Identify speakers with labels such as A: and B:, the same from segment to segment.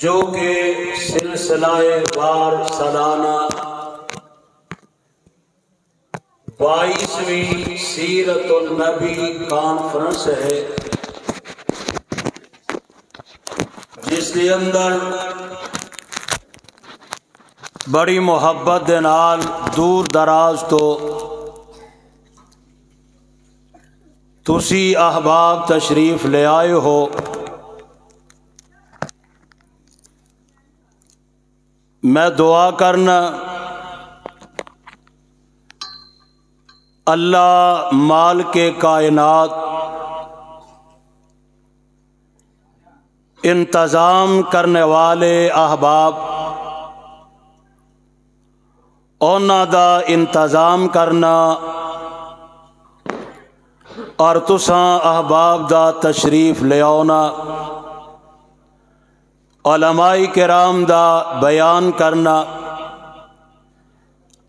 A: جو کہ سلسلہ بار سالانہ 22ویں سیرت النبی کانفرنس ہے، جس کے اندر بڑی محبت دے نال دور دراز تو تسی احباب تشریف لے آئے ہو۔ میں دعا کرنا اللہ مالک کائنات انتظام کرنے والے احباب اونا دا انتظام کرنا اور تساں احباب دا تشریف لے آنا، علماء کرام دا بیان کرنا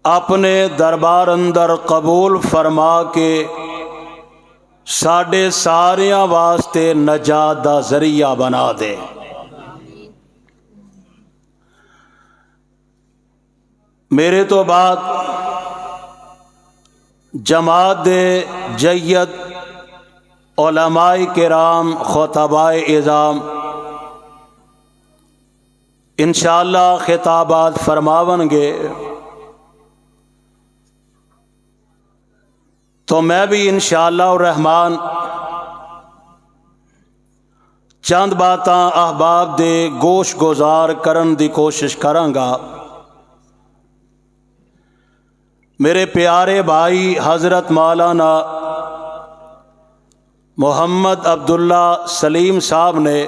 A: اپنے دربار اندر قبول فرما کے ساڈے ساریاں واسطے نجات دا ذریعہ بنا دے۔ میرے تو بعد جماعت دے جید علماء کرام خطباء اعظام انشاءاللہ خطابات فرماون گے، تو میں بھی انشاءاللہ الرحمن چند باتاں احباب دے گوش گزار کرن دی کوشش کراں گا۔ میرے پیارے بھائی حضرت مولانا محمد عبداللہ سلیم صاحب نے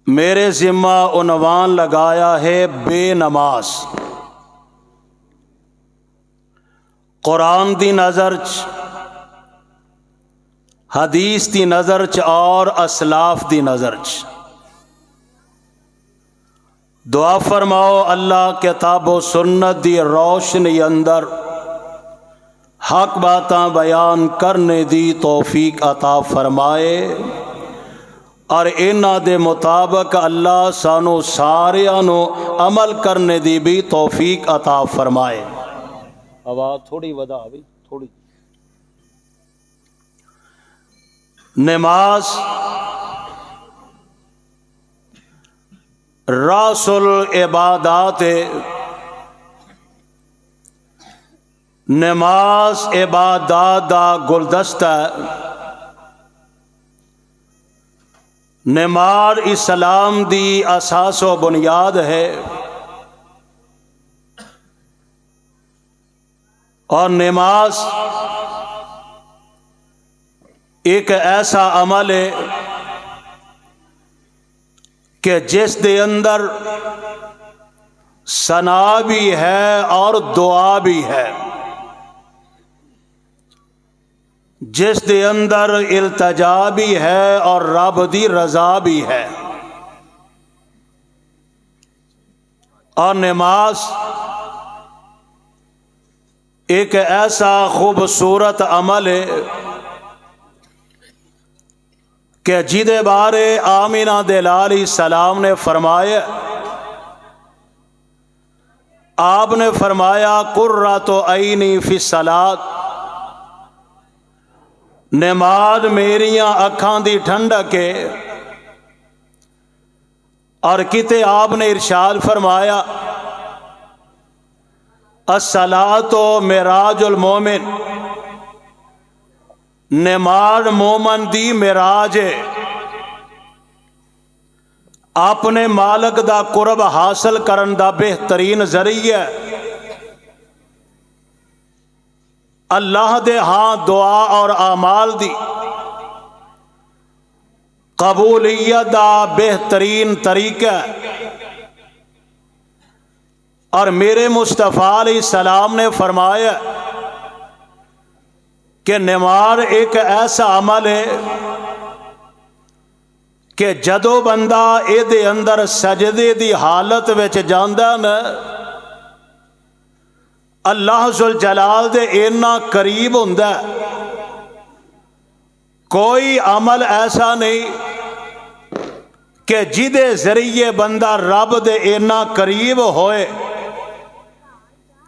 A: میرے ذمہ عنوان لگایا ہے بے نماز۔ قرآن دی نظر چ، حدیث دی نظر چ اور اسلاف دی نظر چ۔ دعا فرماؤ اللہ کتاب و سنت دی روشنی اندر حق باتاں بیان کرنے دی توفیق عطا فرمائے، اور انہاں دے مطابق اللہ سانو ساریاں نو عمل کرنے دی بھی توفیق عطا فرمائے۔ آواز تھوڑی ودا بھی تھوڑی۔ نماز راس العبادات، نماز عبادات دا گلدستہ، نماز اسلام دی اساس و بنیاد ہے، اور نماز ایک ایسا عمل ہے کہ جس دے اندر ثنا بھی ہے اور دعا بھی ہے، جس دے اندر التجا بھی ہے اور رب دی رضا بھی ہے۔ اور نماز ایک ایسا خوبصورت عمل ہے کہ جدے بارے آمینہ دلال علیہ السلام نے فرمایا، آپ نے فرمایا قرۃ عینی فی الصلاۃ، نماز میریاں اکھاں دی ٹھنڈک ہے۔ اور کتے آپ نے ارشاد فرمایا الصلاۃ معراج المومن، نماز مومن دی معراج ہے، اپنے مالک دا قرب حاصل کرن دا بہترین ذریعہ ہے۔ اللہ دے ہاں دعا اور اعمال دی قبولیت دا بہترین طریقہ ہے۔ اور میرے مصطفیٰ علیہ السلام نے فرمایا کہ نماز ایک ایسا عمل ہے کہ جدو بندہ اے دے اندر سجدے دی حالت وچ جاندا نا، اللہ ذوالجلال دے اینا قریب ہوندا ہے۔ کوئی عمل ایسا نہیں کہ جدے ذریعے بندہ رب دے اینا قریب ہوئے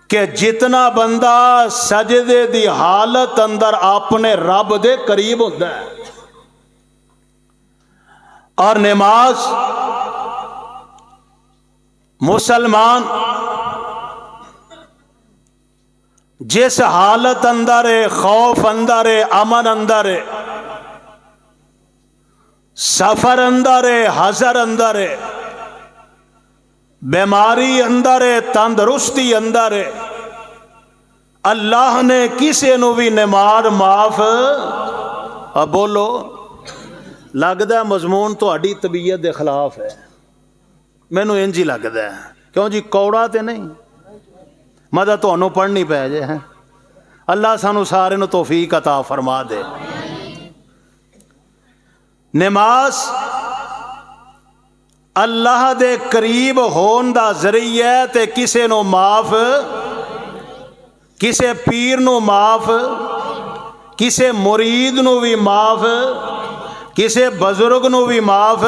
A: کہ جتنا بندہ سجدے دی حالت اندر اپنے رب دے قریب ہوتا ہے. اور نماز مسلمان جس حالت اندر ہے، خوف اندر ہے، امن اندر ہے، سفر اندر ہے، حضر اندر ہے، بیماری اندر ہے، تندرستی اندر ہے، اللہ نے کسی نو بھی نماز معاف. اب بولو، لگتا ہے مضمون تہاڈی طبیعت دے خلاف ہے. مینو انج ہی لگتا ہے، کیوں جی کوڑا تے نہیں، مدد تہانوں پڑھنی پے جے. اللہ سانو سارے نو توفیق عطا فرما دے. نماز اللہ دے قریب ہون دا ذریعہ ہے تے کسے نو معاف، کسے پیر نو معاف، کسے مرید نو بھی معاف، کسے بزرگ نو بھی معاف،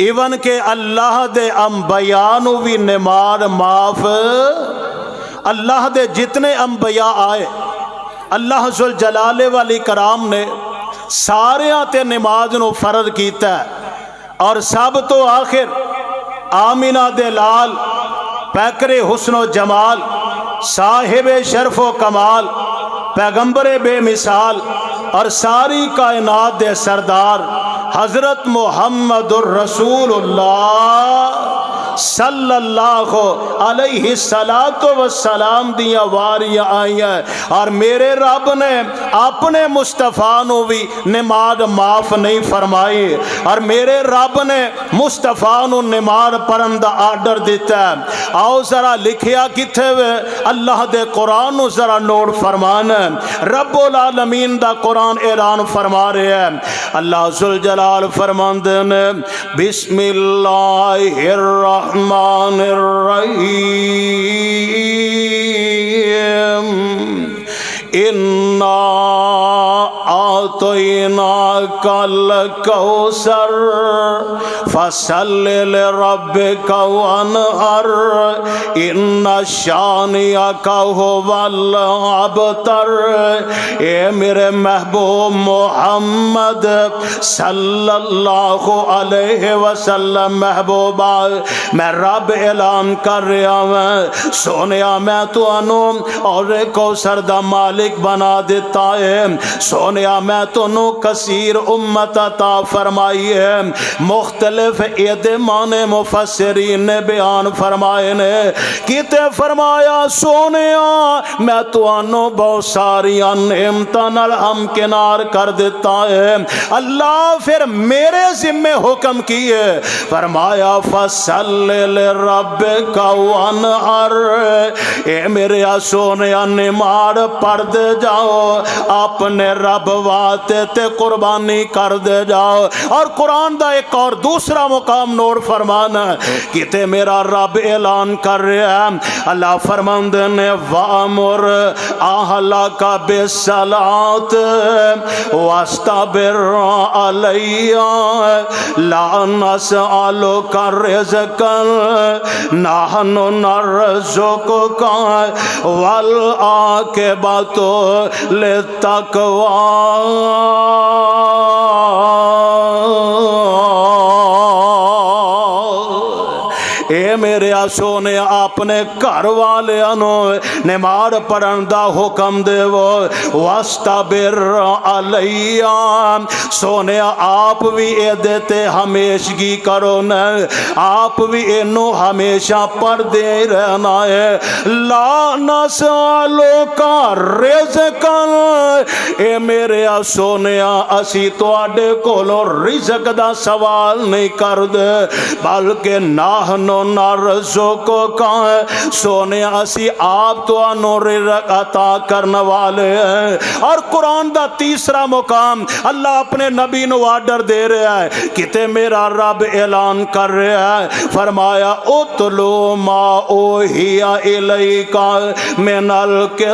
A: ایون کہ اللہ دے انبیاء نو بھی نماز معاف. اللہ دے جتنے انبیاء آئے اللہ ذوالجلال والاکرام نے ساریاں تے نماز نو فرض کیتا ہے. اور سب تو آخر آمینہ دے لال، پیکر حسن و جمال، صاحب شرف و کمال، پیغمبر بے مثال اور ساری کائنات دے سردار حضرت محمد الرسول اللہ صلی اللہ علیہ السلام دیاں واریاں آئی ہیں. اور میرے رب نے اپنے مصطفیٰ نو بھی نماز معاف نہیں فرمائی، اور میرے رب نے مصطفیٰ نو نماز پڑھن دا آرڈر دیتا ہے. آؤ ذرا لکھیا کتھے وے اللہ دے قرآن نو ذرا نوٹ فرمان. رب العالمین دا قرآن اعلان فرما رہے ہیں. اللہ ذوالجلال فرماندے نے بسم اللہ الرحمن الرحیم اِنَّا أَعْطَيْنَاكَ الْكَوْثَرَ فَصَلِّ لِرَبِّكَ وَانْحَرْ إِنَّ شَانِئَكَ هُوَ الْأَبْتَرُ. اے میرے محبوب محمد صلی اللہ علیہ وسلم محبوبہ، میں رب اعلان کر رہا ہوں، سونیا میں تو انو اور کوثر دا مالک بنا دیتا ہے. سونیا میں تو نو کثیر امت عطا فرمائی ہے. مختلف ادمان مفسرین نے بیان فرمائے نے، کتے فرمایا سونیا میں تو انو بہت ساری نعمتاں نال ہمکنار کر دیتا ہے. اللہ پھر میرے ذمہ حکم کیے، فرمایا فصل لربک وانحر. اے میرے سونیا نماز پڑھ دے جاؤ، اپنے رب واسطے تے قربانی کر دے جاؤ. اور قرآن دا ایک اور دوسرا مقام نور فرمانا کتے میرا رب اعلان کر رہا ہے. اللہ فرماندے نے وَأَمُرْ أَهْلَكَ بِالصَّلَاةِ وَاسْتَبِرْ عَلَيْهَا لَا نَسْأَلُكَ رِزْقًا نَحْنُ نَرْزُقُكَ وَالْعَاقِبَةُ لِلتَّقْوَى. اے میرے سونے اپنے گھر والے نماز پڑھن دا حکم دے وہ واستبر علیہ. سونے آپ بھی اے دیتے ہمیشگی کرو نا، آپ بھی اینو ہمیشہ پڑھ دے رہنا ہے. لا نسألک رزقا، اے میرے سونے اسی تواڈے کولوں رزق دا سوال نہیں کر دے، بلکہ نحنو نرزقک. سونے اسی آپ تو انو رزق عطا کرنے والے ہیں. اور قرآن دا تیسرا مقام اللہ اپنے نبی نو آرڈر دے رہا ہے، کتے میرا رب اعلان کر رہا ہے، فرمایا اتلو ما اوحی الیک من الکتاب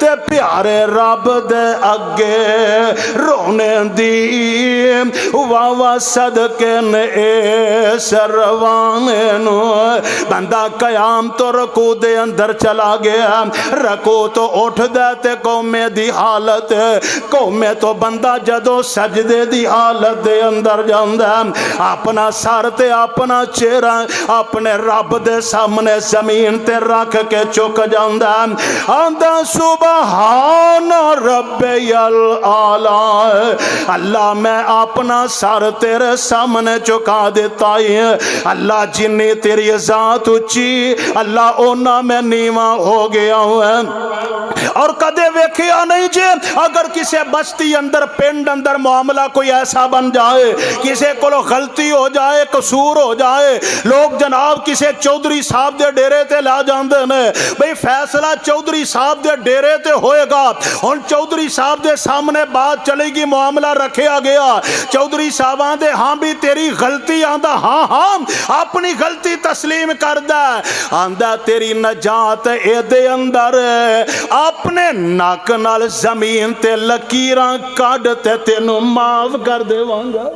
A: تے پیارے رب دے اگے رونے دی واہ صدقے نے اس روانے نو بندہ قیام تو رکوع دے اندر چلا گیا رکوع تو اٹھ دے تے قومے دی حالت قومے تو بندہ جدو سجدے دی حالت دے اندر جاندہ اپنا سر تے اپنا چہرہ اپنے رب دے سامنے زمین تے رکھ کے چک جاندہ آندہ سبحان ربی العالی اللہ میں اپنا سر تیرے سامنے چکا دیتا ہے اللہ جنی تیری ذات اچھی اللہ اونا میں نیواں ہو گیا ہوں اور کدے ویکھیا نہیں جے اگر کسی بستی اندر پنڈ اندر معاملہ کوئی ایسا بن جائے کسی کو غلطی ہو جائے قصور ہو جائے لوگ جناب کسی چودھری صاحب دے ڈیرے تے لا جاندے نے بھئی فیصلہ چودھری صاحب دے ڈیرے تے ہوئے گا ان چودھری صاحب دے سامنے بات چلے گی معاملہ رکھیا گیا چودھری صاحب آندے ہاں بھی تیری غلطی آندہ ہاں ہاں اپنی غلطی تسلیم کر دے آندہ تیری نجات اے دے اندر اپنے ناک نال زمین تے لکیراں کڈ تے تینوں معاف کر دے وانگا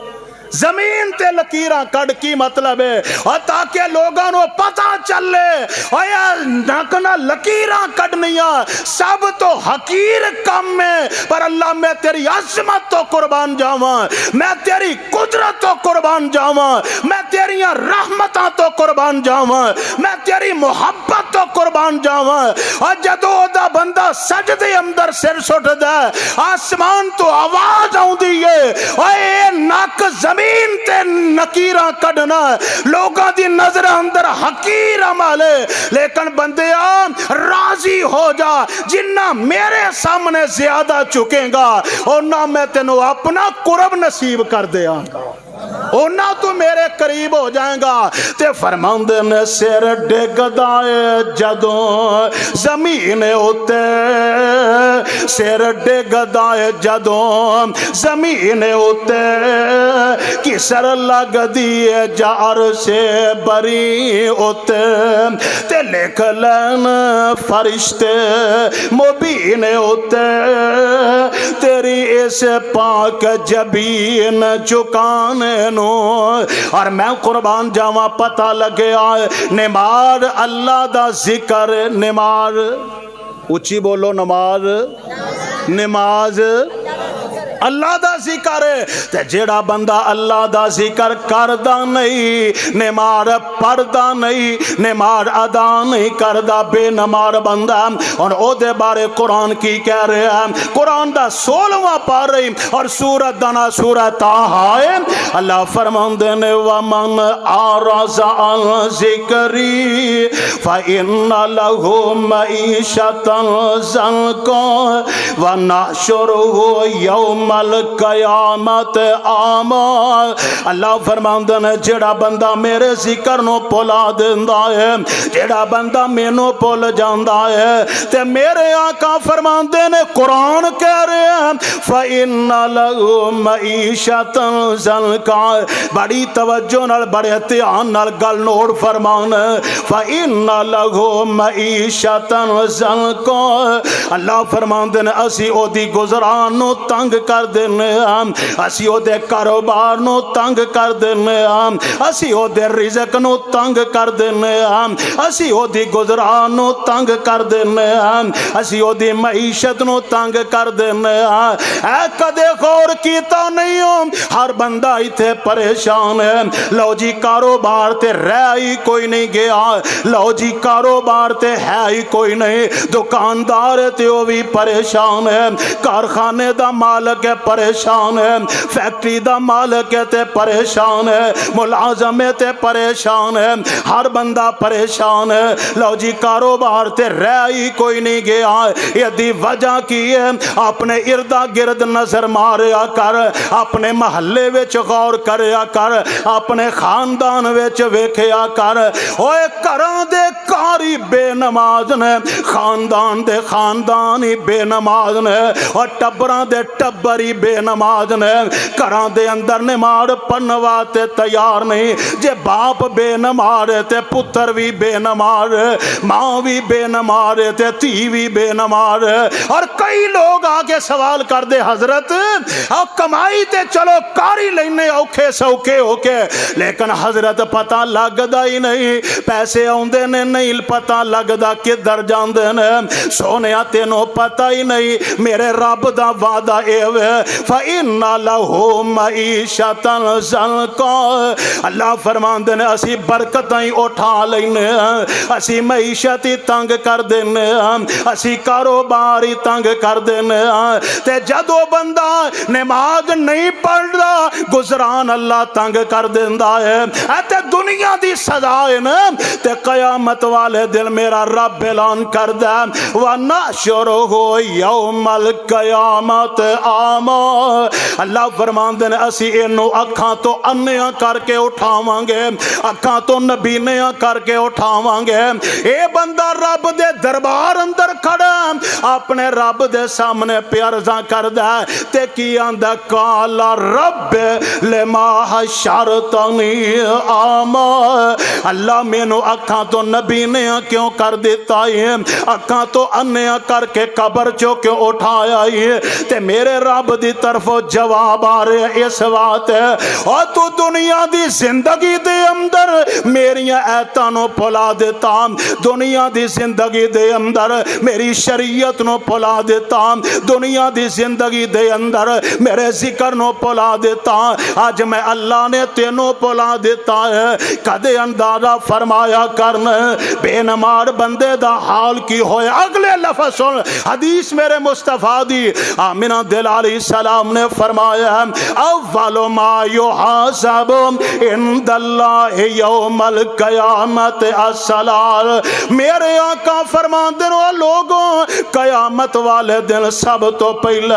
A: زمین تے لکیراں کڈ کی مطلب ہے اور تاکہ لوگاں نو پتہ چلے اور ناکنا لکیراں کڈنیاں سب تو حقیر کم میں پر اللہ میں تیری عظمت تو قربان جاواں میں تیری قدرت تو قربان جاواں میں تیری رحمتاں تو قربان جاواں میں تیری محبت تو قربان جاواں اور جدو دا بندہ سجدے اندر سر سٹ دے آسمان تو آواز آؤں دیئے اور اے ناک زمین تے نکیراں کڈنا لوگاں دی نظر اندر حقیر عمالے لیکن بندے راضی ہو جا جنہ میرے سامنے زیادہ چکیں گا اور نہ میں تینوں اپنا قرب نصیب کر دے آنگا اونا تو میرے قریب ہو جائیں گا تے فرماندے نے سر ڈگ دائے جدوں زمین ہوتے سر ڈگ دائے جدوں زمین ہوتے کسر لگ دیے جار سے بری ہوتے تے لکھ لین فرشتے مبین ہوتے تیری اس پاک جبین چکانے نو اور میں قربان جاواں پتہ لگے آئے نماز اللہ دا ذکر نماز اچھی بولو نماز اللہ دا ذکر ہے تے جیڑا بندہ اللہ دا ذکر کردا نہیں نماز پڑھدا نہیں نماز ادا نہیں کردا بے نماز بندہ اور او دے بارے قرآن کی کہہ رہے ہیں قرآن دا 16واں پارہ اور سورۃ دنا سورۃ طٰہٰ ہے اللہ فرماندے نے ومن اعرض عن ذکری فإن له معیشۃ ضنکا ونحشرہ یوم القیامت اعمی اللہ فرماندے نے جڑا بندہ میرے ذکر نو بھلا دیندا ہے جڑا بندہ مینوں بھول جاندا ہے تے میرے آقا فرماندے نے قرآن کہہ رہے ہیں فَإِنَّ لَهُ مَعِیشَةً ضَنکا بڑی توجہ نال بڑے دھیان نال گل نوٹ فرمانا فَإِنَّ لَهُ مَعِیشَةً ضَنکا اللہ فرماندے نے اسی او دی گزران نو تنگ کر دینے ہم اسی او دے کاروبار نو تنگ کر دینے ہم اسی او دے رزق نو تنگ کر دینے ہم اسی او دی گزران نو تنگ کر دینے ہم اسی او دی معیشت نو تنگ کر دینے ہم اے کدے غور کیتا نہیں ہوں ہر بندہ ایتھے پریشان ہے لو جی کاروبار تے رہ ہی کوئی نہیں گیا لو جی کاروبار تے ہے ہی کوئی نہیں دکاندار تے وہ بھی پریشان ہے کارخانے دا مالک ہے پریشان ہے فیکٹری دا مالک ہے تے پریشان ہے ملازم تے پریشان ہے ہر بندہ پریشان ہے لو جی کاروبار تے رہ ہی کوئی نہیں گیا یہ دی وجہ کی ہے اپنے اردا گرد نظر ماریا کر اپنے محلے وچ غور کریا کر اپنے خاندان وچ ویکھیا کر اوے گھراں دے ساری بے نماز نے، خاندان دے خاندان ہی بے نماز نے، اور ٹبراں دے ٹبر ہی بے نماز نے، گھراں دے اندر نماز پڑھن واسطے تیار نہیں۔ جے باپ بے نماز تے پتر بھی بے نماز، ماں بھی بے نماز تے تھی بھی بے نماز۔ اور کئی لوگ آگے سوال کر دے حضرت اور کمائی تے چلو کاری لینے اوکھے سوکھے ہو کے، لیکن حضرت پتہ لگدا ہی نہیں، پیسے آندے نے نہیں پتہ لگدا کدھر جاندے نے۔ سونیا تینوں پتہ ہی نہیں میرے رب دا وعدہ اے وے فَإِنَّ لَهُ مَعِيشَةً ضَنْكَ، اللہ فرماندے نے اسی برکتاں ہی اٹھا لینے، اسی معیشت ہی تنگ کر دینے، اسی کاروبار ہی تنگ کر دینے۔ تے جدو بندہ نماز نہیں پڑھدا گزران اللہ تنگ کر دیندا ہے۔ تے دنیا دی سزا ہے نا، تے قیامت والے دن میرا رب اعلان کردا وَنَحْشُرُهُ يَوْمَ الْقِيَامَةِ أَعْمَىٰ، اللہ فرماندے نے اسی اینو اکھاں تو انیاں کر کے اٹھاواں گے، اکھاں تو نبینیاں کر کے اٹھاواں گے۔ اے بندہ رب دے دربار اندر کھڑا اپنے رب دے سامنے پیارزاں کردا تے کی آندا قال رب لما حشرتنی اعمیٰ، اللہ مینوں اکھاں تو نبینیاں کیوں کر دیتا ہے، اکھاں تو انیاں کر کے قبر چو کیوں اٹھایا ہے۔ تے میرے رب دی طرف جواب آ رہے اس بات ہے اور تو دنیا دی زندگی دے اندر میریاں ایتاں نو پلا دیتا، دنیا دی زندگی دے اندر میری شریعت نو پلا دیتا، دنیا دی زندگی دے اندر میرے ذکر نو پلا دیتا، آج میں اللہ نے تینوں پلا دیتا ہے۔ کدے اندازہ فرمایا کرنا بے نماز بندے دا حال کی ہوئے۔ اگلے لفظ سن، حدیث میرے مصطفیٰ دی، آمنہ دل علیہ السلام نے فرمایا اول ما یحاسب عند اللہ یوم القیامت الصلاۃ، میرے آقا فرماندے نے لوگوں قیامت والے دن سب تو پہلے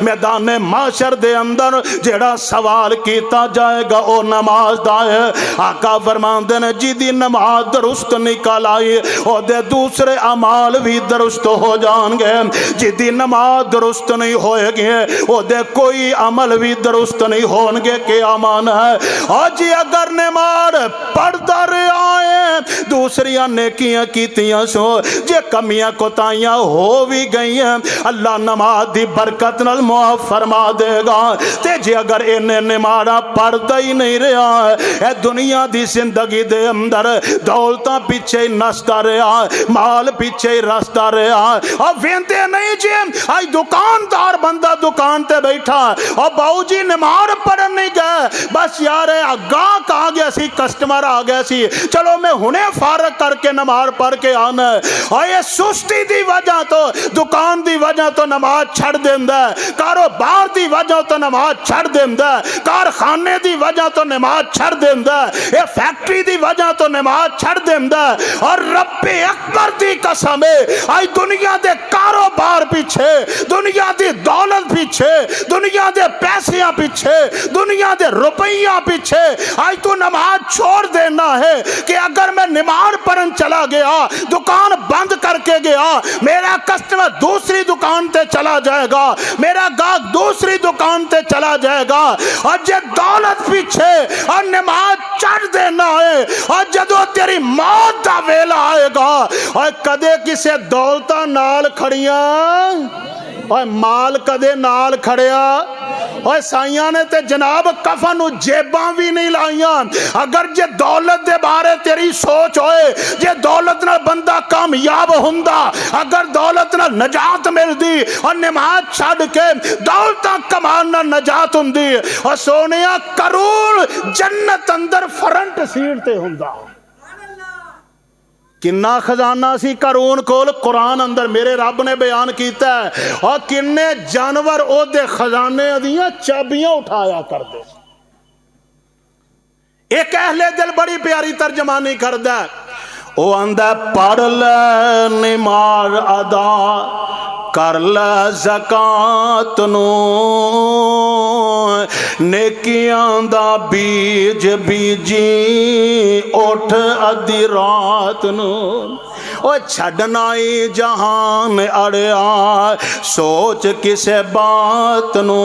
A: میدان معاشر دے اندر جڑا سوال کیتا جائے گا او نماز دا ہے۔ آقا فرماندے نے جی دی نماز درست نکل آئی او دے دوسرے اعمال بھی درست ہو جان گے، جی دی نماز درست نہیں ہوئے گی او دے کوئی عمل بھی درست نہیں ہون گے۔ کیا مان ہے اور جی اگر نماز پڑھتا رہا ہے دوسریاں نیکیاں کیتیاں سو جے کمیاں کوتاہیاں ہو بھی گئی ہیں اللہ نماز دی برکت نال معاف فرما دے گا۔ تے جے اگر انہیں نماز پڑھتا ہی نہیں رہا ہے اے دنیا دی زندگی دے اندر دولتاں پیچھے نستا رہا، مال پیچھے رستا رہا اور ویندے نہیں جی آئی دکاندار بندہ دکان تے بیٹھا اور باؤ جی نماز پڑھن نہیں گئے، بس یار گاہک آ گیا سی، کسٹمر آ گیا سی، چلو میں ہنے فارغ کر کے نماز پڑھ کے آنا ہے۔ اور یہ سستی دی وجہ تو دکان دی وجہ تو نماز چھڑ دیندا ہے، کاروبار دی وجہ تو نماز چھڑ دیندا ہے، کارخانے دی وجہ تو نماز چھڑ دیندا ہے، یہ فیکٹری دی وجہ تو نماز چھڑ دیندا ہے۔ اور رب اکبر دی قسم ہے آئی دنیا دے کاروبار پیچھے، دنیا دی دولت پیچھے، دنیا دے پیسیاں پیچھے، دنیا دے روپیہ پیچھے آج تو نماز چھوڑ دینا ہے کہ اگر میں نماز پڑھن چلا گیا دکان بند کر کے گیا میرا کسٹمر دوسری دکان تے چلا جائے گا، میرا گاہک دوسری دکان تے چلا جائے گا، اور جے دولت پیچھے اور نماز چڑھ دینا ہے اور جدو تیری موت دا ویلا آئے گا اور کدے کسے دولتاں نال کھڑیاں اور مال کدے نال کھڑیا اور سائیاں نے تے جناب کفن جیباں بھی نہیں لائیاں۔ اگر جے دولت دے بارے تیری سوچ ہوئے جے دولت نہ بندہ کامیاب ہوندا، اگر دولت نہ نجات مل دی اور نماز چھڑ کے دولتاں کمان نہ نجات ہوندی اور سونیا کروڑ جنت اندر فرنٹ سیٹ تے ہوندا۔ کنا خزانہ سی قارون کول قرآن اندر میرے رب نے بیان کیتا ہے، اور کنے جانور او دے خزانے دیاں چابیاں اٹھایا کر دے۔ ایک اہل دل بڑی پیاری ترجمانی کردہ ہے، او اندہ پڑھ لے نماز ادا کر لے زکات نو نیکیاں دا بیج بیجی اٹھ ادھی رات نو۔ او چھڈنا ہی جہان اڑیا سوچ کسے بات نو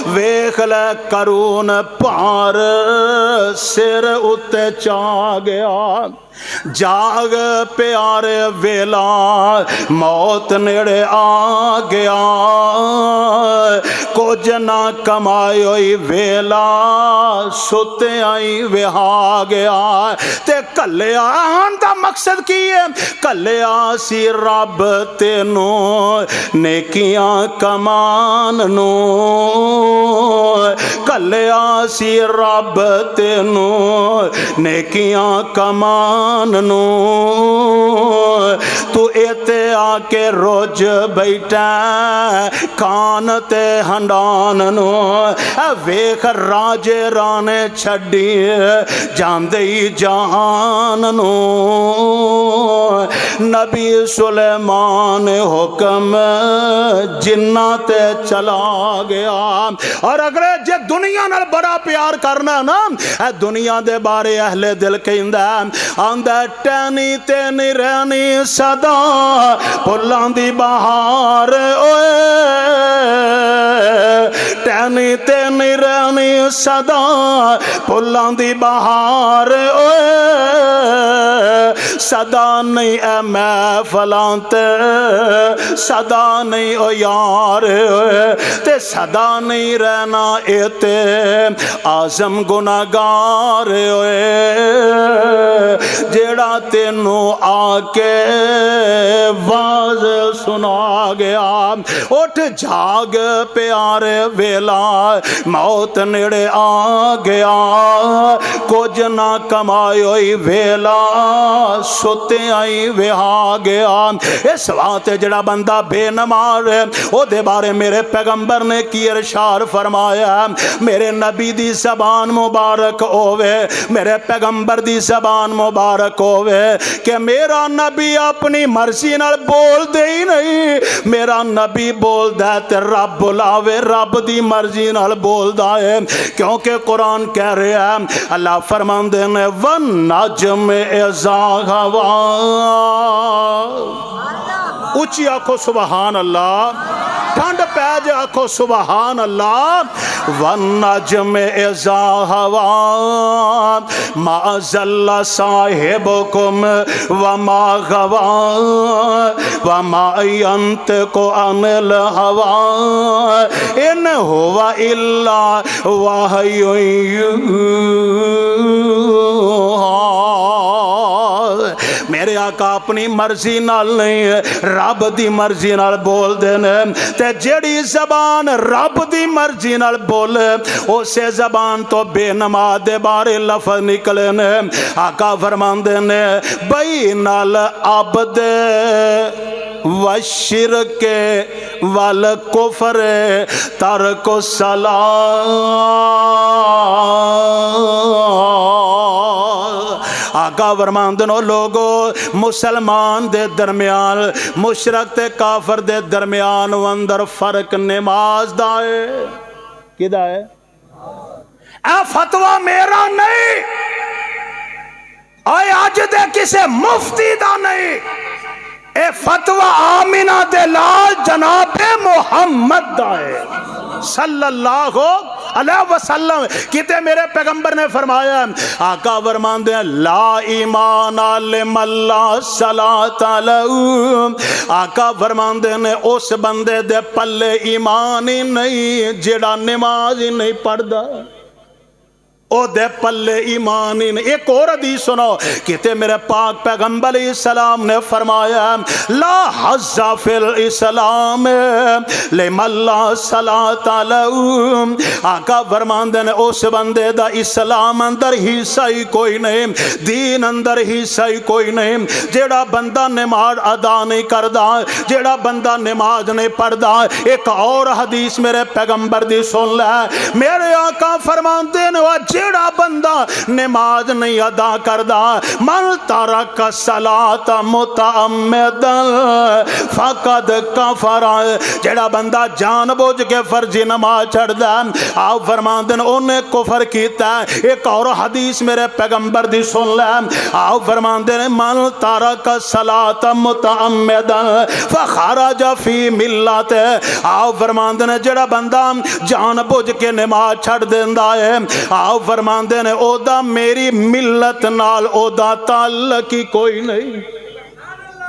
A: ویکھ لے کرون پار سر اتے چا گیا جاگ پیارے ویلا موت نیڑے آ گیا کچھ نہ کمائی ہوئی ویلا ستے آئی وہا گیا تے کلیا آن دا مقصد کی ہے کلیا سی رب تینو نیکیاں کمان نو کلیا سی رب تینو نیکیاں کمان نو تو ایتے آ کے روج بیٹھا کان تے ہنڈان نو ویکھ راج رانے چھڈی جاندئی جہان نو نبی سلیمان حکم جنہ تے چلا گیا اور اگر جے دنیا نال بڑا پیار کرنا نا دنیا دے بارے اہل دل کہندا آندا ٹہنی تے نہیں رہنی صدا پھلاں دی بہار اوئے ٹہنی تے نہیں رہنی صدا پھلاں دی بہار اوئے صدا نہیں اے محفلاں تے صدا نہیں او یار تے صدا نہیں رہنا اے تے اعظم گناہگار جیڑا تینو آ کے واز سنا گیا اٹھ جاگ پیارے ویلا موت نیڑے آ گیا کچھ نہ کمائی ہوئی ویلا ستے آئی وہا گیا اس وقت جڑا بندہ بے نماز ہے او دے بارے میرے پیغمبر نے کی ارشاد فرمایا میرے نبی دی زبان مبارک ہووے میرے پیغمبر دی زبان مبارک ہووے کہ میرا نبی اپنی مرضی نال بول دے ہی نہیں میرا نبی بول دے تے رب بلاوے رب دی مرضی نال بول دا ہے کیونکہ قرآن کہہ رہا ہے اللہ فرماندے نے وَالنَّجْمِ إِذَا هَوَىٰ اونچی آنکھو سبحان اللہ ٹھنڈ پہ جے آنکھو سبحان اللہ وَالنَّجْمِ إِذَا هَوَىٰ مَا ضَلَّ صَاحِبُكُمْ وَمَا غَوَىٰ وَمَا يَنطِقُ عَنِ الْهَوَىٰ إِنْ هُوَ إِلَّا وَحْيٌ یوحیٰ میرے آقا اپنی مرضی نال نہیں رب دی مرضی نال بول دینے تے جیڑی زبان رب دی مرضی نال بولے اسے زبان تو بے نماز دے بارے لفظ نکلے نے آقا فرمان دینے بین العبد والشرک والکفر ترک الصلاۃ آقا فرمان دینے لوگو مسلمان دے درمیان مشرک تے کافر دے درمیان اندر فرق نماز دا ہے کدا ہے اے فتوہ میرا نہیں اے آج دے کسے مفتی دا نہیں اے فتوہ آمینہ دے لال جناب محمد دا ہے صلی اللہ علیہ وسلم کہتے میرے پیغمبر نے فرمایا آقا فرمان دے لا ایمان لمن لا صلاۃ لہ آقا فرمان دے نے اس بندے دے پلے ایمان ہی نہیں جڑا نماز ہی نہیں پڑھدا او دے پلے ایمان ہی نہیں ایک اور حدیث سنو کہتے میرے پاک پیغمبر علیہ السلام نے فرمایا لا حظ فی الاسلام لمن لا صلاۃ لہ آقا فرمان دے نے اس بندے دا اسلام اندر حصہ ہی کوئی نہیں دین اندر حصہ ہی کوئی نہیں جیڑا بندہ نماز ادا نہیں کردا جیڑا بندہ نماز نہیں پڑھدا ایک اور حدیث میرے پیغمبر دی سن لے میرے آقا فرمان دے نے جیڑا بندہ نماز نہیں ادا کردا من ترک الصلاۃ متعمدا فقد کفر جیڑا بندہ جان بوجھ کے فرضی نماز چھڑدا آپ فرماندے ہیں اونے کفر کیتا ہے۔ ایک اور حدیث میرے پیغمبر دی سن لے آپ فرماندے ہیں من ترک الصلاۃ متعمدا فخرج فی ملت آپ فرماندے ہیں جڑا بندہ جان بوجھ کے نماز چھڑ دیندا ہے آپ فرماندے ہیں او دا میری ملت نال او دا تعلق ہی کوئی نہیں،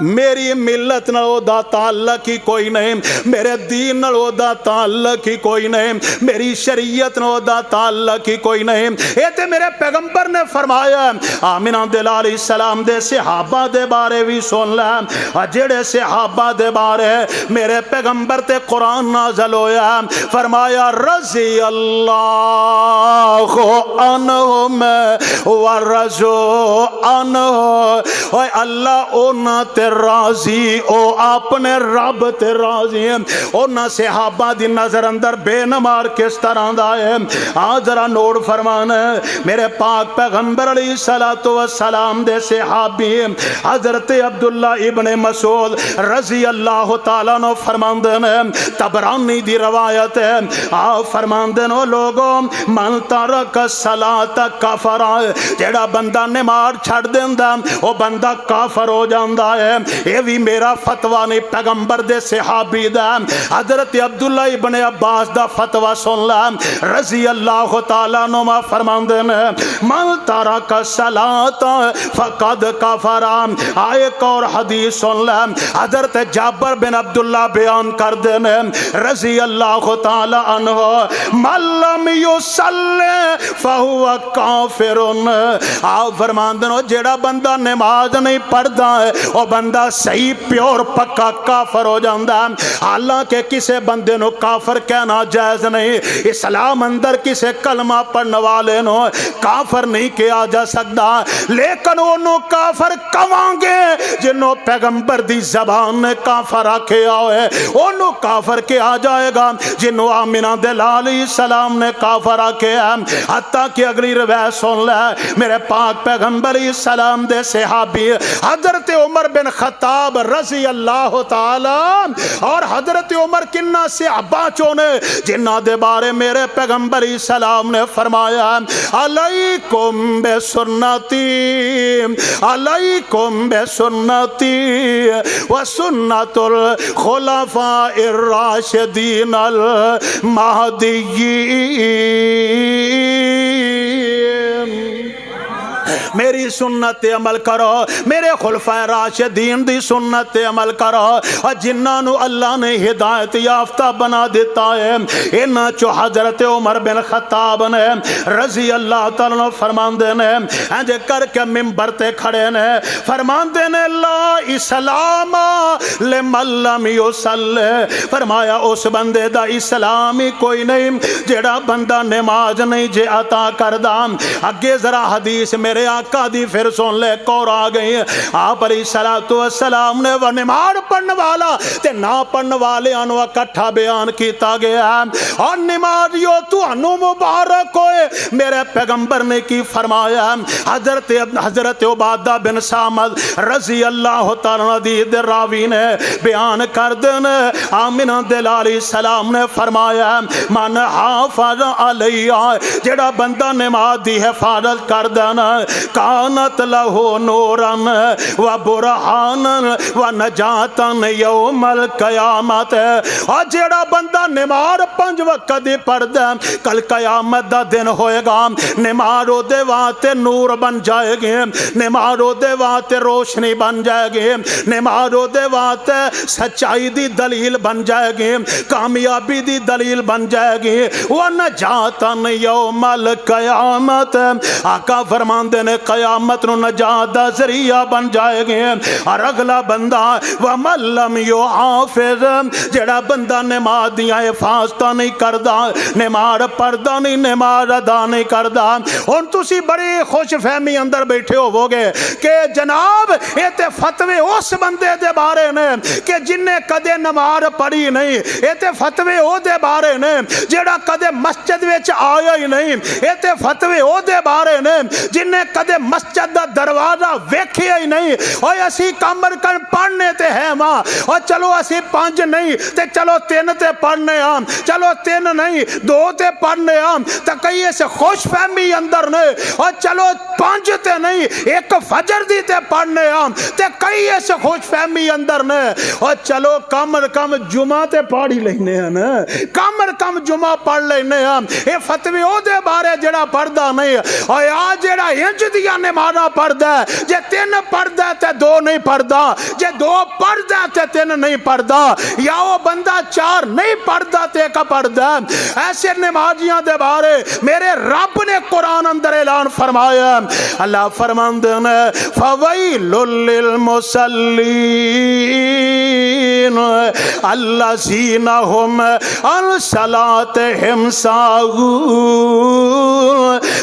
A: میری ملت نال او دا تعلق ہی کوئی نہیں، میرے دین نال او دا تعلق ہی کوئی نہیں، میری شریعت نال او دا تعلق ہی کوئی نہیں۔ اے تے میرے پیغمبر نے فرمایا آمنہ دل علیہ السلام دے صحابہ دے بارے بھی سن لے، جڑے صحابہ دے بارے میرے پیغمبر تے قرآن نازل ہویا فرمایا رضی اللہ عنہم ورضوا عنہ، اے اللہ اونا تے راضی او اپنے رب تے راضی ہیں۔ اونا صحابہ دی نظر اندر بے نمار کس طرح دا ہے آج ذرا نوٹ فرمانا ہے میرے پاک پیغمبر علیہ السلام دے صحابی حضرت عبداللہ ابن مسعود رضی اللہ تعالیٰ نو فرماندے ہیں تبرانی دی روایت ہے آپ فرماندے ہیں لوگوں من ترک الصلاۃ کفر جیڑا بندہ نماز چھڑ دیندا او بندہ کافر ہو جاندا ہے۔ یہ بھی میرا فتویٰ نہیں پیغمبر دے صحابی دا حضرت عبداللہ ابن عباس دا فتویٰ سن لا رضی اللہ تعالیٰ نما فرماندے ہیں من ترک الصلاۃ فقد کفر۔ ایک اور حدیث سن لا حضرت جابر بن عبداللہ بیان کر دینے رضی اللہ تعالیٰ عنہ من لم یصلی فہو کافر۔ آپ فرماندے ہیں جیڑا بندہ نماز نہیں پڑھدا ہے وہ بندہ صحیح پیور پکا کافر ہو جاندہ ہے۔ حالانکہ کسے بندے نو کافر کہنا جائز نہیں، اسلام اندر کسے کلمہ پڑھنے والے نو کافر نہیں کیا جا سکتا، لیکن انہوں کافر کہوانگے جنہوں پیغمبر دی زبان نے کافر آکھے آئے انہوں کافر کیا جائے گا جنہوں آمنہ دل علیہ السلام نے کافر آکھے ہیں۔ حتیٰ کہ اگلی روایت سن لے میرے پاک پیغمبر علیہ السلام دے صحابی حضرت عمر بن خطاب رضی اللہ تعالی اور حضرت عمر کنہ سے عباچوں نے جنہ دے بارے میرے پیغمبر اسلام نے فرمایا علیکم بے سنتی علیکم بے سنتی و سنت الخلفاء الراشدین المہدیین۔ میری سنت عمل کرو، میرے خلفائے راشدین دی سنت عمل کرو، اور جنہاں نو اللہ نے ہدایت یافتہ بنا دیتا ہے انہاں چو حضرت عمر بن خطاب نے رضی اللہ تعالیٰ فرماندے نے انجے کر کے ممبر تے کھڑے نے فرماندے نے لا اسلام لمن لم یصلی، فرمایا اس بندے دا اسلام ہی کوئی نہیں جیڑا بندہ نماز نہیں جے عطا کردا۔ اگے ذرا حدیث میرے آقا دی پھر سن لے کور آ گئی آپ علیہ السلام نے وہ نماز پڑھنے والا تے نہ پڑھنے والے انو اکٹھا بیان کیتا گیا اور نمازیو تو انو مبارک ہوئے میرے پیغمبر نے کی فرمایا حضرت عبادہ بن سامد رضی اللہ تعالیٰ دی راوی نے بیان کر دینے آمنہ دل علیہ السلام نے فرمایا من حافظ علیہ جڑا بندہ نماز دی حفاظت کر دینا کانت لہو نورن و برہان و نجاتن یوم القیامت، اور جیڑا بندہ نماز 5 وقت دی پڑھ دے کل قیامت دا دن ہوئے گا نماز دے واسطے نور بن جائے گی، نماز دے واسطے روشنی بن جائے گی، نماز دے واسطے سچائی دی دلیل بن جائے گی، کامیابی دی دلیل بن جائے گی، و نجاتن یوم القیامت۔ آقا فرماندے نے قیامت نو نجات دا ذریعہ بن جائے گے۔ اور اگلا بندہ وَمَن لَّمْ يُحَافِظْ، جڑا بندہ نماز دیاں حفاظتاں نہیں کردا، نماز پڑھدا نہیں، نماز ادا نہیں کردا۔ ہن تسی بڑی خوش فہمی اندر بیٹھے ہوو گے کہ جناب یہ تے فتوے اس بندے دے بارے نے کہ جن نے کدے نماز پڑھی نہیں، یہ تے فتوے او دے بارے نے جڑا کدے مسجد وچ آیا ہی نہیں، یہ تے فتوے او دے بارے نے جن نے کدے مسجد دا دروازہ ویکھیا ہی نہیں۔ اوے اسی کمر کن پڑھنے تے ہے ماں، اور چلو اسی 5 نہیں تے چلو 3 تے پڑھنے ہاں، چلو 3 نہیں 2 تے پڑھنے ہاں، تے کئی ایسے خوش فہمی اندر نے، اور چلو 5 تے نہیں 1 فجر دی تے پڑھنے ہاں، تے کئی ایسے خوش فہمی اندر نے، اور چلو کم کم جمعہ تے پڑھ ہی لینے ہیں نا، کم جمعہ پڑھ لینے ہاں۔ اے فتوی او دے بارے جڑا پڑھدا نہیں، اور آ جڑا انج دیا نمازاں پڑھدا ہے، جے 3 پڑھدا تے 2 نہیں پڑھدا، جے 2 پڑھدا تے 3 نہیں پڑھدا، یا وہ بندہ 4 نہیں پڑھدا تے 1 پڑھدا۔ ایسے نمازیاں دے بارے میرے رب نے قرآن اندر اعلان فرمایا، اللہ فرماندے نے فَوَيْلٌ لِّلْمُصَلِّينَ الَّذِينَ هُمْ عَنْ صَلَاتِهِمْ سَاهُونَ۔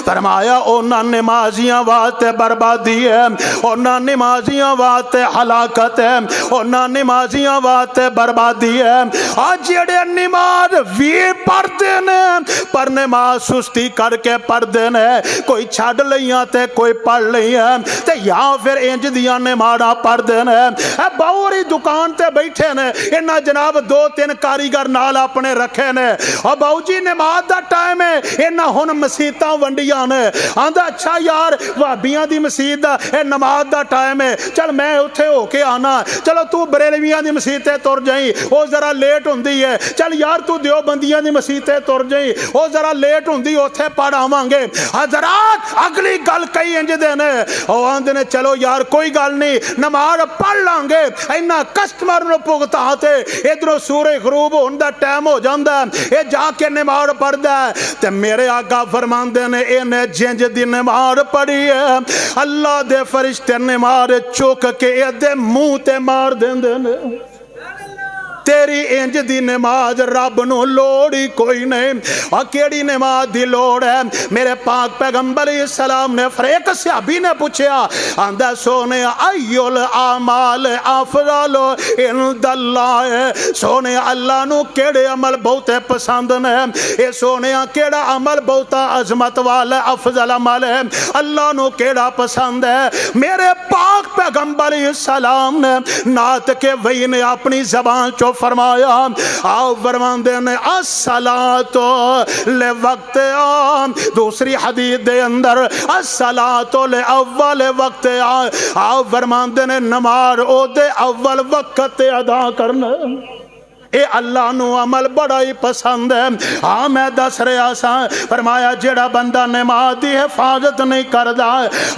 A: فرمایا اونا نمازیاں واسطے بربادی ہے، اونا نمازیاں واسطے ہلاکت ہے، اونا نمازیاں واسطے بربادی ہے۔ آج جڑے نماز بھی پڑھتے نے پر نماز سستی کر کے پڑھتے نے، کوئی چھڑ لیاں تے کوئی پڑھ لیاں تے یا پھر انج دیاں نمازاں پڑھتے نے۔ باوری دکان تے بیٹھے نے، انہاں جناب 2-3 کاریگر نال اپنے رکھے نے، اور باؤ جی نماز دا ٹائم ہے، انہاں ہن مسیتاں ونڈیاں نے، آندا اچھا یار وہابیاں دی مسجد دا اے نماز دا ٹائم ہے، چل میں اتھے ہو کے آنا، چلو تو بریلویاں دی مسجد تے تر جائیں او ذرا لیٹ ہوندی ہے، چل یار تو دیوبندیاں دی مسجد تے تر جائیں او ذرا لیٹ ہوندی اوتھے پڑھ آواں گے۔ حضرات اگلی گل کئی انج دے نے، او آندے نے چلو یار کوئی گل نہیں نماز پڑھ لیں گے، اینا کسٹمر نو پگتا تے ادھروں سورج غروب ہون دا ٹائم ہو جاندا ہے، اے جا کے نماز پڑھدا ہے تے میرے آقا فرماندے نے اے جنج دی نماز پڑھی ہے اللہ دے فرشتے نماز چوک کے اے دے منہ تے مار دیندے نے۔ تیری انج دی نماز رب نو لوڑی کوئی نہیں، اور کیڑی نماز دی لوڑ ہے؟ میرے پاک پیغمبر السلام نے ایک صحابی نے پوچھا، آندہ سونے ایو الاعمال افضل عند اللہ، سونے اللہ نو کیڑے عمل بہتے پسند نے، اے سونے کیڑا عمل بہتا عظمت والا افضل عمل ہے، اللہ نو کیڑا پسند ہے؟ میرے پاک پیغمبر السلام نے نعت کے وہی نے اپنی زبان چو فرمایا، آؤ فرماندے نے الصلاۃ لوقت، دوسری حدیث دے اندر الصلاۃ لاول وقت، آؤ فرماندے نے نماز او دے اول وقت ادا کرنا، اے اللہ نو عمل بڑا ہی پسند ہے۔ ہاں میں دس رہا سا، فرمایا جڑا بندہ نماز دی حفاظت نہیں کردا،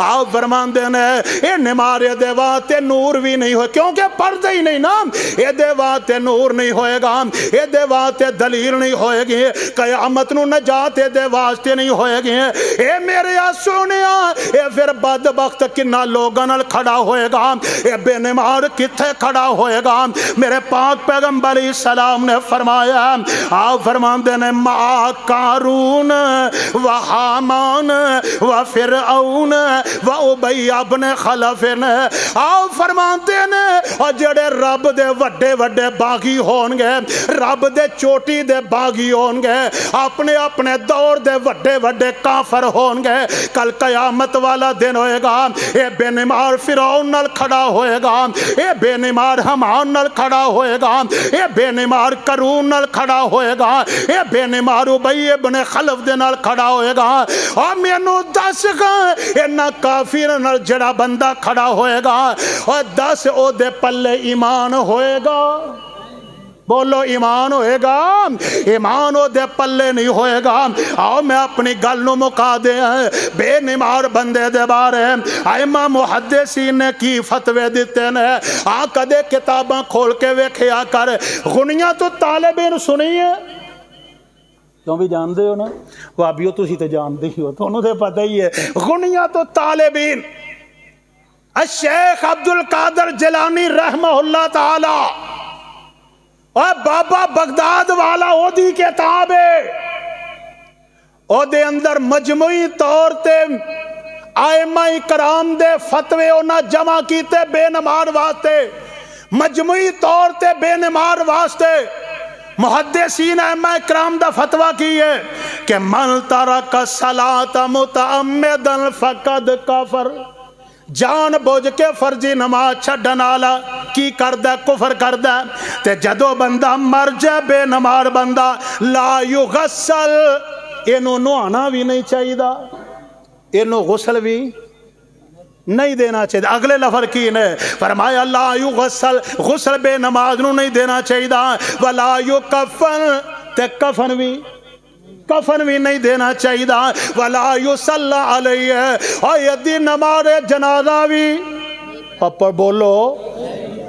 A: آؤ فرماندے نے اے نماز دے واسطے نور بھی نہیں ہوئے، کیونکہ پڑھتے ہی نہیں نا، اے دے واسطے نور نہیں ہوئے گا، اے دے واسطے دلیل نہیں ہوئے گی، قیامت نو نجات دے واسطے نہیں ہوئے گی۔ اے میرے سونیا اے پھر بدبخت کنا لوگاں نال کھڑا ہوئے گا، اے بے نماز کتھے کھڑا ہوئے گا؟ میرے پاک پیغمبر السلام نے فرمایا، آپ فرماندے نے ما قارون و حامان و فرعون و ابی ابن خلف، آپ فرماندے نے اور جڑے رب دے وڈے وڈے باغی ہون گے، رب دے چوٹی دے باغی ہون گے، اپنے اپنے دور دے وڈے وڈے کافر ہون گے، کل قیامت والا دن ہوئے گا، اے بے نمار فرعون نال کھڑا ہوئے گا، اے بے نمار حامان نال کھڑا ہوئے گا، اے بے نمار قارون نال کھڑا ہوئے گا، اے بے نمار ابی ابن خلف دے نال کھڑا ہوئے گا۔ اور مینوں دس گا انہاں کافر نال جڑا بندہ کھڑا ہوئے گا، اور 10 او دے پلے ایمان ہوئے گا، بولو ایمان ہوئے گا، ایمان ہو دے پلے نہیں ہوئے گا۔ آؤ میں اپنی گل نو مکا دے بے نمار بندے دے بارے ائمہ محدثین نے کی فتوے دیتے نے، کدے کتاباں کھول کے ویکھیا کر، غنیہ تو طالبین سنی ہے،
B: کیوں بھی جانتے ہو نا بھابیو تسی تے جانتے ہی ہو تھانوں تے پتہ ہی ہے غنیت الطالبین الشیخ عبد القادر جیلانی رحمہ اللہ تعالی اور بابا بغداد والا او دی کتاب ہے او دے اندر مجموعی طور تے ائمہ کرام دے فتوے انہاں جمع کیتے بے نماز واسطے مجموعی طور تے بے نماز واسطے محدثین ائمہ کرام دا فتویٰ کی ہے کہ من ترک الصلاۃ متعمدا فقد کفر جان بوجھ کے فرضی نماز چھڈن والا کی کردا کفر کردا تے جدو بندہ مر جائے بے نماز بندہ لا یغسل اینو نہانا بھی نہیں چاہیے اینو غسل بھی نہیں دینا چاہیے اگلے لفظ کی نے فرمایا لا یغسل غسل بے نماز نو نہیں دینا چاہیے ولا یکفن تے کفن بھی نہیں دینا چاہیے ولا یصلی علیہ اور یدی نماز جنازہ بھی پر بولو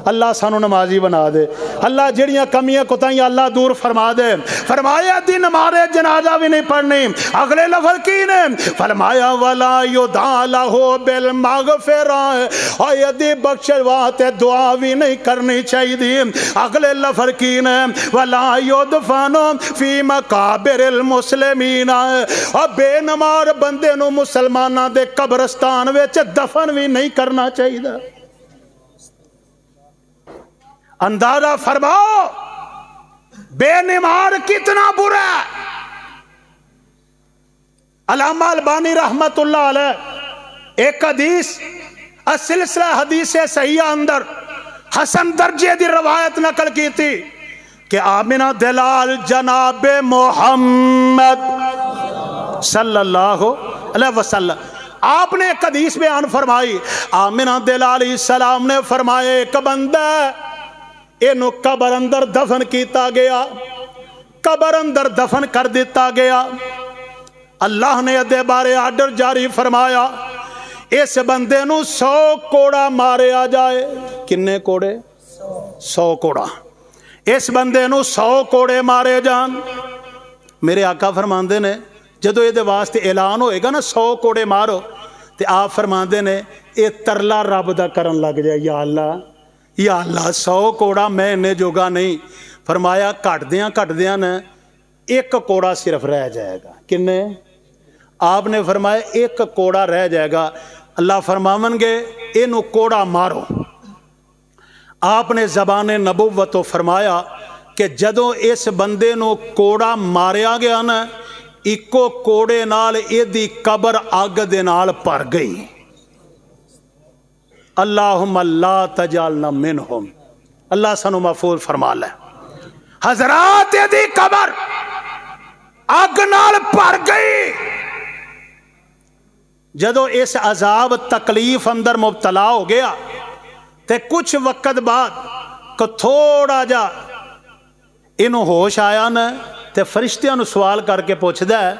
B: اللہ سانو نمازی بنا دے اللہ جڑیاں کمیاں کوتاہیاں اللہ دور فرما دے فرمایا دی نماز جنازہ بھی نہیں پڑھنی اگلے لفظ کی نے فرمایا ولا یدعا لہ بالمغفرہ اور یدی بخشش واسطے دعا بھی نہیں کرنی چاہیے اگلے لفظ کی نے ولا یدفن فی مقابر المسلمین اور بے نماز بندے نو مسلماناں دے قبرستان وچ دفن بھی نہیں کرنا چاہیے اندازہ فرماؤ بے نماز کتنا برا ہے علامہ البانی رحمت اللہ علیہ ایک حدیث السلسلہ حدیث صحیحہ اندر حسن درجے دی روایت نقل کی تھی کہ آمنہ دلال جناب محمد صلی اللہ علیہ وسلم آپ نے ایک حدیث بیان فرمائی آمنہ دلال علیہ السلام نے فرمایا ایک بندہ اینو قبر اندر دفن کیتا گیا قبر اندر دفن کر دیتا گیا اللہ نے ادے بارے آرڈر جاری فرمایا اس بندے نو 100 کوڑا ماریا جائے کنے کوڑے 100 کوڑا اس بندے نو 100 کوڑے مارے جان میرے آقا فرماندے نے جدو یہ دے واسطے اعلان ہوئے گا نا 100 کوڑے مارو تے آپ فرماندے نے اے ترلا رب دا کرن لگ جائے یا اللہ 100 کوڑا میں نے جوگا نہیں فرمایا کٹ دیاں نا ایک کوڑا صرف رہ جائے گا کنے آپ نے فرمایا ایک کوڑا رہ جائے گا اللہ فرماون گے اینو کوڑا مارو آپ نے زبان نبوت تو فرمایا کہ جدو اس بندے نو کوڑا ماریا گیا نا ایکو کوڑے نال ایدی قبر اگ دے نال پر گئی اللہم لا تجعلنا منہم اللہ سانو محفوظ فرما لے حضرات دی قبر اگ نال پر گئی جدو اس عذاب تکلیف اندر مبتلا ہو گیا تے کچھ وقت بعد کو تھوڑا جا انہوں ہوش آیا نا تے فرشتیاں نو سوال کر کے پوچھدا ہے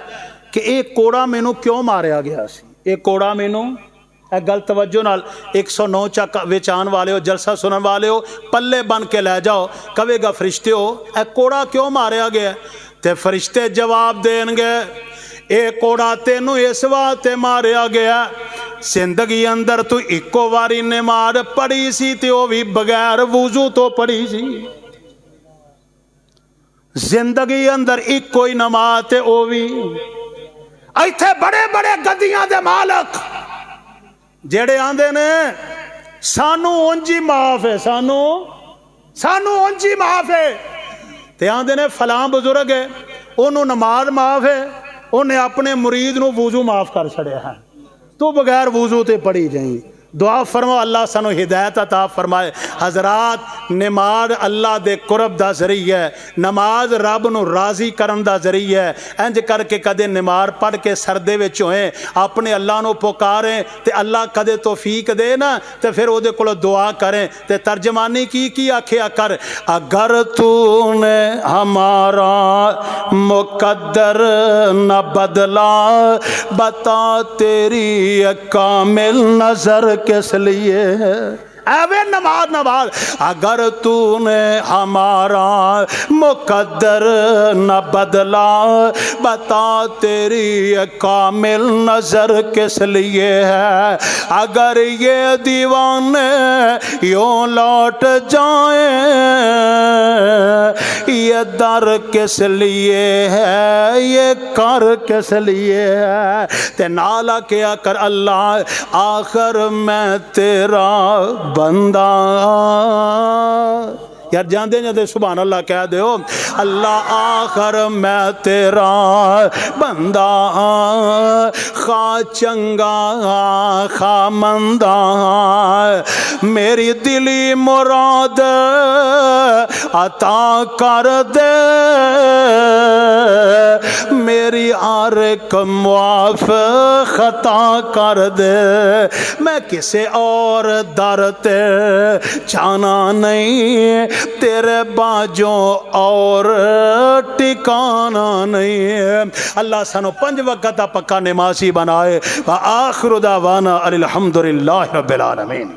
B: کہ ایک کوڑا مینوں کیوں ماریا گیا سی ایک کوڑا مینوں اے گل توجہ نال 109 چک وچ آن والے ہو جلسہ سنن والے ہو پلے بن کے لے جاؤ کہے گا فرشتے ہو اے کوڑا کیوں ماریا گیا تے فرشتے جواب دین گے اے کوڑا تینوں اس واسطے ماریا گیا زندگی اندر تو اکو واری نماز پڑھی سی تے او بھی بغیر وضو تو پڑھی سی زندگی اندر ایک کوئی نماز تے او بھی ایتھے بڑے بڑے گدیاں دے مالک جڑے آندے نے سانو اونجی معاف ہے سانو اونجی معاف ہے تے آندے نے فلاں بزرگ ہے انہوں نماز معاف ہے انہیں اپنے مرید نو وضو معاف کر چھڑیا ہے تو بغیر وضو تے پڑھی جائیں دعا فرمو اللہ سانو ہدایت عطا فرمائے حضرات نماز اللہ دے قرب دا ذریعہ ہے نماز رب نو راضی کرن دا ذریعہ ہے انج کر کے کدے نماز پڑھ کے سردے وچ ہوئیں اپنے اللہ نو پکاریں تے اللہ کدے توفیق دے نا تے پھر او دے کولو دعا کریں تے ترجمانی کی آکھیا کر اگر تو نے ہمارا مقدر نہ بدلا بتا تیری کامل نظر کس لیے ہے ایوے نماز اگر تو نے ہمارا مقدر نہ بدلا بتا تیری کامل نظر کس لیے ہے اگر یہ دیوانے یوں لوٹ جائیں یہ در کس لیے ہے یہ کر کس لیے ہے تے نالا کیا کر اللہ آخر میں تیرا بندہ یار جاندے جاندے سبحان اللہ کہہ دیو اللہ آخر میں تیرا بندہ خواہ چنگا خواہ مندہ میری دلی مراد عطا کر دے میری ہر ایک معاف خطا کر دے میں کسی اور در تے جانا نہیں تیرے باجوں اور ٹکانا نہیں اللہ سانو 5 وقت دا پکا نمازی بنائے وآخر دعوانا الحمدللہ رب العالمین